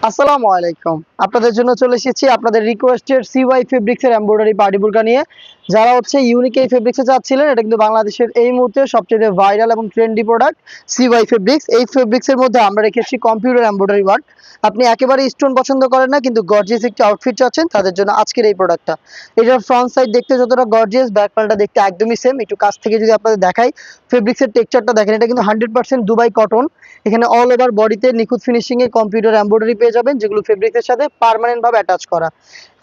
আসসালামু আলাইকুম। আপনাদের জন্য চলে এসেছি আপনাদের রিকোয়েস্টেড সিওয়াই ফেব্রিক্সের এমব্রয়ডারি পার্টি বোরকা নিয়ে। যারা ইউনিক এই ফেব্রিক্সে চাচ্ছিলেন, এটা কিন্তু বাংলাদেশের এই মুহূর্তে সবচেয়ে ভাইরাল এবং ট্রেন্ডি প্রোডাক্ট সিওয়াই ফেব্রিক্স। এই ফেব্রিক্সের মধ্যে আমরা রেখেছি কম্পিউটার এমব্রয়ডারি ওয়ার্ক। আপনি একেবারে স্টোন পছন্দ করেন না, কিন্তু গর্জিয়াস একটি আউটফিট চাচ্ছেন, তাদের জন্য আজকের এই প্রোডাক্টটা। এটার ফ্রন্ট সাইড দেখতে যতটা গর্জিয়াস, ব্যাক প্যানেলটা দেখতে একদমই সেম। একটু কাছ থেকে যদি আপনাদের দেখাই, ফেব্রিক্সের টেক্সচারটা দেখেন, এটা কিন্তু 100% দুবাই কটন। এখানে অল ওভার বডিতে নিখুঁত ফিনিশিং এ কম্পিউটার এমব্রয়ডারি পেয়ে যাবেন, যেগুলো ফেব্রিক্সের সাথে পার্মানেন্ট ভাবে অ্যাটাচ করা।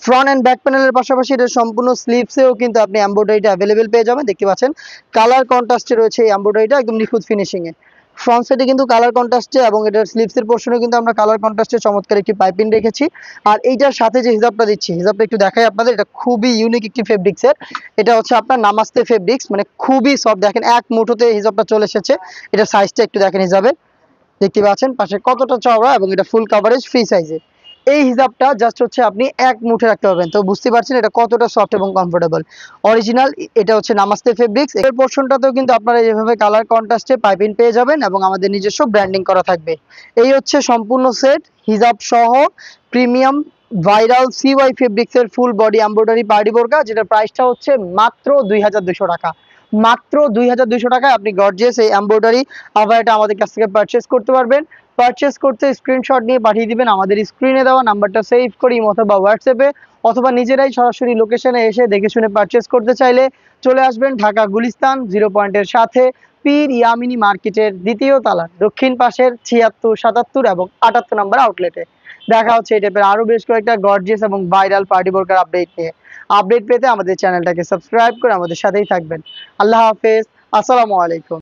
ফ্রন্ট এন্ড ব্যাক প্যানেলের পাশাপাশি এটা সম্পূর্ণ স্লিভসেও কিন্তু আপনি এমব্রয়ডারিটা অ্যাভেলেবেল পেয়ে যাবেন। দেখতে পাচ্ছেন কালার কন্ট্রাস্টে রয়েছে এই এমব্রয়ডারিটা, একদম নিখুঁত ফিনিশিং এ। ফ্রন্ট সাইডে কিন্তু কালার কন্ট্রাস্টে এবং এটার স্লিভসের পোর্শনে কিন্তু আমরা কালার কন্ট্রাস্টে চমৎকার একটি পাইপিং রেখেছি। আর এইটার সাথে যে হিজাবটা দিচ্ছি, হিজাবটা একটু দেখাই আপনাদের, এটা খুবই ইউনিক একটি ফেব্রিক্সের। এটা হচ্ছে আপনার নামাস্তে ফেব্রিক্স, মানে খুবই সফট। দেখেন এক মুঠোতে হিজাবটা চলে এসেছে। এটা সাইজটা একটু দেখেন হিজাবে, দেখতে পাচ্ছেন পাশে কতটা চওড়া এবং এটা ফুল কভারেজ ফ্রি সাইজে। এই হিজাবটা জাস্ট আপনি এক মুঠে রাখতে পারবেন, তো বুঝতে পারছেন এটা কতটা সফট এবং কমফোর্টেবল। অরিজিনাল এটা নামাস্তে ফেব্রিক্স। এর পোর্শনটাতেও কিন্তু আপনারা যেভাবে কালার কন্ট্রাস্টে পাইপিং পেয়ে যাবেন এবং আমাদের নিজস্ব ব্র্যান্ডিং করা থাকবে। এই সম্পূর্ণ সেট, হিজাব সহ প্রিমিয়াম ভাইরাল সিওয়াই ফেব্রিক্স এর ফুল বডি এমব্রয়ডারি পার্টি বোরকা, যেটা প্রাইসটা মাত্র 2200 টাকা। মাত্র 2200 টাকায় আপনি গর্জিয়াস এই এমব্রয়ডারি আভায়াটা আমাদের কাছ থেকে পারচেস করতে পারবেন। পারচেস করতে স্ক্রিনশট নিয়ে পাঠিয়ে দিবেন আমাদের স্ক্রিনে দেওয়া নাম্বারটা সেভ করি অথবা হোয়াটসঅ্যাপে, অথবা নিজেরাই সরাসরি লোকেশনে এসে দেখে শুনে পারচেস করতে চাইলে চলে আসবেন ঢাকা গুলিস্তান 0 পয়েন্টের সাথে পীর ইয়ামিনী মার্কেটের দ্বিতীয় তালা দক্ষিণ পাশের 76, 77 এবং 78 নম্বর আউটলেটে। দেখা হচ্ছে এই টাইপের আরো বেশ কয়েকটা গর্জিয়াস এবং ভাইরাল পার্টি বোরকার আপডেট নিয়ে। আপডেট পেতে আমাদের চ্যানেলটাকে সাবস্ক্রাইব করে আমাদের সাথেই থাকবেন। আল্লাহ হাফেজ, আসসালামু আলাইকুম।